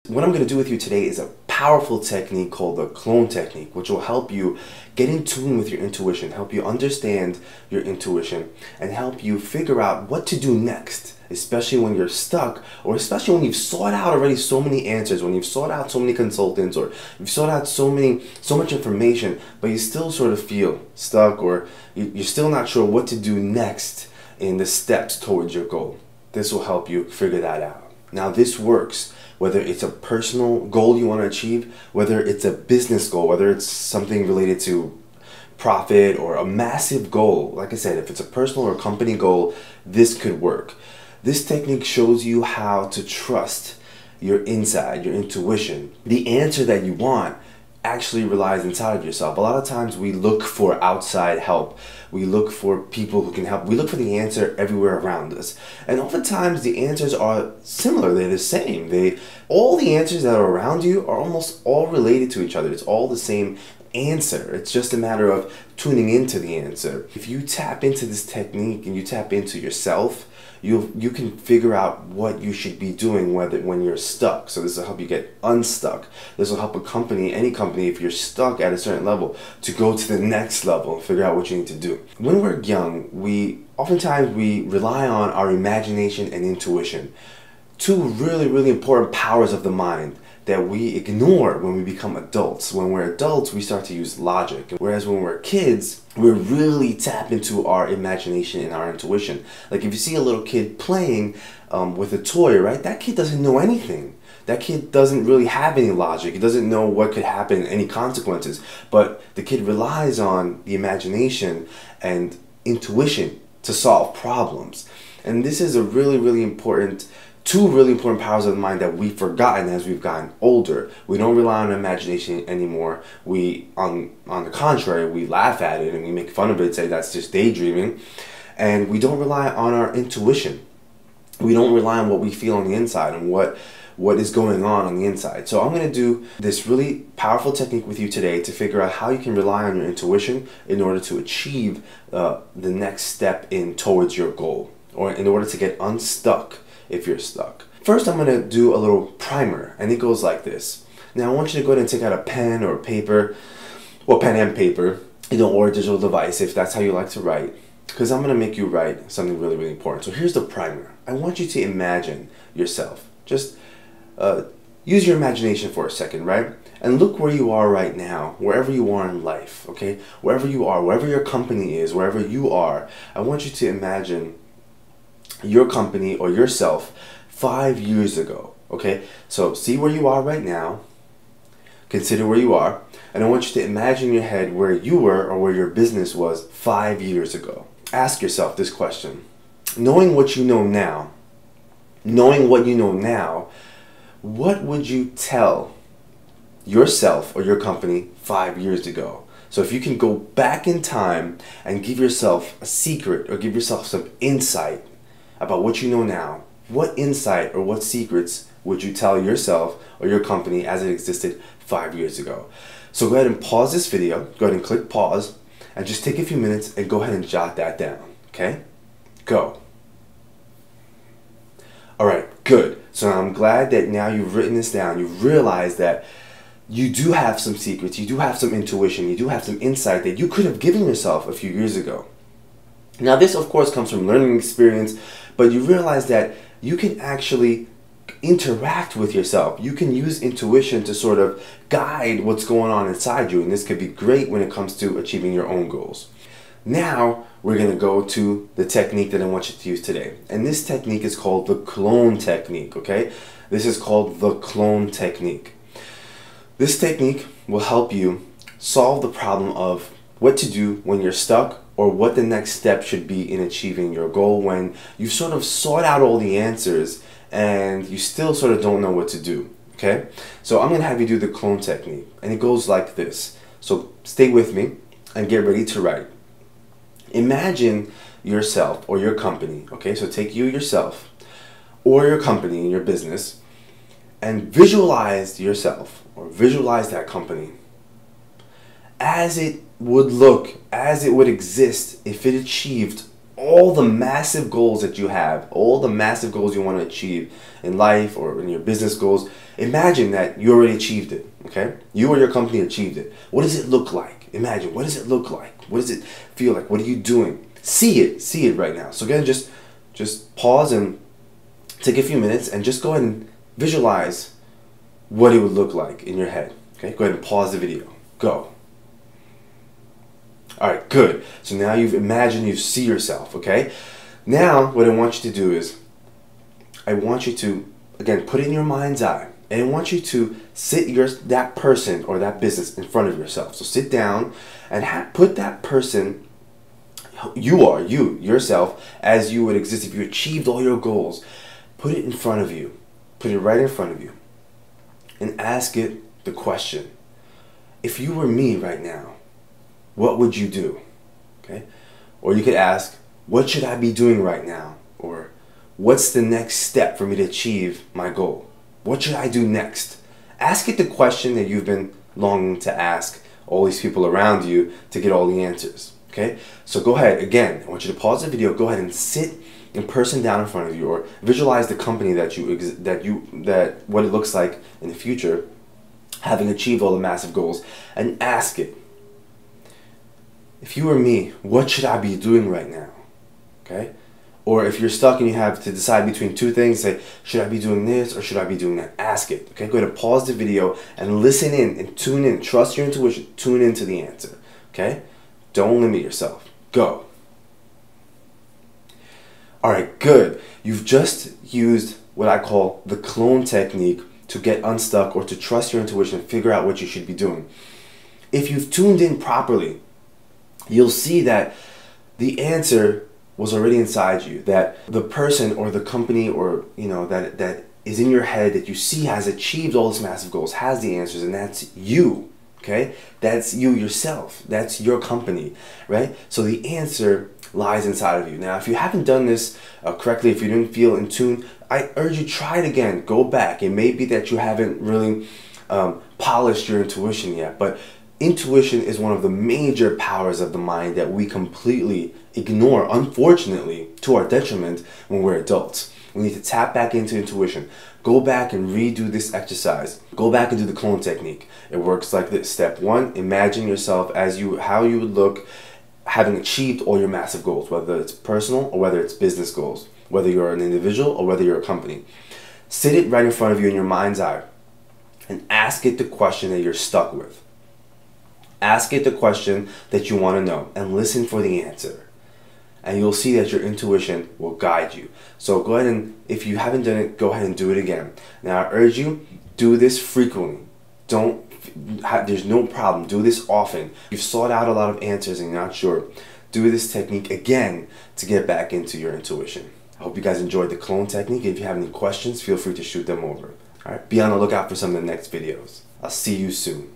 What I'm going to do with you today is a powerful technique called the clone technique, which will help you get in tune with your intuition, help you understand your intuition, and help you figure out what to do next, especially when you're stuck, or especially when you've sought out already so many answers, when you've sought out so many consultants, or you've sought out so much information, but you still sort of feel stuck, or you're still not sure what to do next in the steps towards your goal. This will help you figure that out. Now, this works whether it's a personal goal you want to achieve, whether it's a business goal, whether it's something related to profit or a massive goal. Like I said, if it's a personal or company goal, this could work. This technique shows you how to trust your inside, your intuition. The answer that you want actually relies inside of yourself. A lot of times we look for outside help. We look for people who can help. We look for the answer everywhere around us. And oftentimes the answers are similar. They're the same. All the answers that are around you are almost all related to each other. It's all the same answer. It's just a matter of tuning into the answer. If you tap into this technique and you tap into yourself, you can figure out what you should be doing when you're stuck. So this will help you get unstuck. This will help any company, if you're stuck at a certain level, to go to the next level and figure out what you need to do. When we're young, oftentimes we rely on our imagination and intuition, two really, really important powers of the mind that we ignore when we become adults. When we're adults, we start to use logic. Whereas when we're kids, we really tap into our imagination and our intuition. Like if you see a little kid playing with a toy, right? That kid doesn't know anything. That kid doesn't really have any logic. He doesn't know what could happen, any consequences. But the kid relies on the imagination and intuition to solve problems. And this is two really important powers of the mind that we've forgotten as we've gotten older. We don't rely on imagination anymore. On the contrary, we laugh at it and we make fun of it, say that's just daydreaming. And we don't rely on our intuition. We don't rely on what we feel on the inside and what is going on the inside. So I'm going to do this really powerful technique with you today to figure out how you can rely on your intuition in order to achieve the next step towards your goal, or in order to get unstuck if you're stuck. First, I'm going to do a little primer, and it goes like this. Now, I want you to go ahead and take out a pen or paper, well, pen and paper, or a digital device if that's how you like to write, because I'm going to make you write something really, really important. So here's the primer. I want you to imagine yourself. Just use your imagination for a second, right? And look where you are right now, wherever you are in life, okay? Wherever you are, wherever your company is, wherever you are, I want you to imagine your company or yourself 5 years ago, okay? So see where you are right now, consider where you are, and I want you to imagine in your head where you were or where your business was 5 years ago. Ask yourself this question. Knowing what you know now, what would you tell yourself or your company 5 years ago? So if you can go back in time and give yourself a secret or give yourself some insight about what you know now, what insight or what secrets would you tell yourself or your company as it existed 5 years ago? So go ahead and pause this video, go ahead and click pause, and just take a few minutes and go ahead and jot that down, okay? Go. Alright, good. So I'm glad that now you've written this down, you've realized that you do have some secrets, you do have some intuition, you do have some insight that you could have given yourself a few years ago. Now this of course comes from learning experience, but you realize that you can actually interact with yourself. You can use intuition to sort of guide what's going on inside you, and this could be great when it comes to achieving your own goals. Now we're going to go to the technique that I want you to use today, and this technique is called the clone technique, okay? This is called the clone technique. This technique will help you solve the problem of what to do when you're stuck, or what the next step should be in achieving your goal when you've sort of sought out all the answers and you still sort of don't know what to do, okay? So I'm going to have you do the clone technique, and it goes like this. So stay with me and get ready to write. Imagine yourself or your company, okay? So take yourself or your company and your business and visualize yourself or visualize that company as it would look, as it would exist if it achieved all the massive goals that you have, all the massive goals you want to achieve in life or in your business goals. Imagine that you already achieved it, okay? You or your company achieved it. What does it look like? Imagine, what does it look like? What does it feel like? What are you doing? See it right now. So again, just pause and take a few minutes and just go ahead and visualize what it would look like in your head. Okay, go ahead and pause the video. Go. All right, good. So now you've imagined, you see yourself, okay? Now, what I want you to do is, I want you to, again, put it in your mind's eye, and I want you to sit that person or that business in front of yourself. So sit down and put that person, yourself, as you would exist if you achieved all your goals. Put it in front of you. Put it right in front of you. And ask it the question. If you were me right now, what would you do? Okay? Or you could ask, what should I be doing right now? Or what's the next step for me to achieve my goal? What should I do next? Ask it the question that you've been longing to ask all these people around you to get all the answers. Okay? So go ahead, again, I want you to pause the video, go ahead and sit in person down in front of you, or visualize the company that what it looks like in the future, having achieved all the massive goals, and ask it, if you were me, what should I be doing right now? Okay? Or if you're stuck and you have to decide between two things, say, should I be doing this or should I be doing that? Ask it. Okay? Go ahead and pause the video and listen in and tune in. Trust your intuition. Tune into the answer. Okay? Don't limit yourself. Go. Alright, good. You've just used what I call the clone technique to get unstuck or to trust your intuition and figure out what you should be doing. If you've tuned in properly, you'll see that the answer was already inside you, that the person or the company or that is in your head that you see has achieved all these massive goals, has the answers, and that's you. Okay? That's you yourself. That's your company, right? So the answer lies inside of you. Now, if you haven't done this correctly, if you didn't feel in tune, I urge you, try it again. Go back. It may be that you haven't really polished your intuition yet, but intuition is one of the major powers of the mind that we completely ignore, unfortunately, to our detriment when we're adults. We need to tap back into intuition. Go back and redo this exercise. Go back and do the clone technique. It works like this. Step 1, imagine yourself as how you would look having achieved all your massive goals, whether it's personal or whether it's business goals, whether you're an individual or whether you're a company. Sit it right in front of you in your mind's eye and ask it the question that you're stuck with. Ask it the question that you want to know and listen for the answer. And you'll see that your intuition will guide you. So go ahead and, if you haven't done it, go ahead and do it again. Now I urge you, do this frequently. There's no problem. Do this often. You've sought out a lot of answers and you're not sure. Do this technique again to get back into your intuition. I hope you guys enjoyed the clone technique. If you have any questions, feel free to shoot them over. All right, be on the lookout for some of the next videos. I'll see you soon.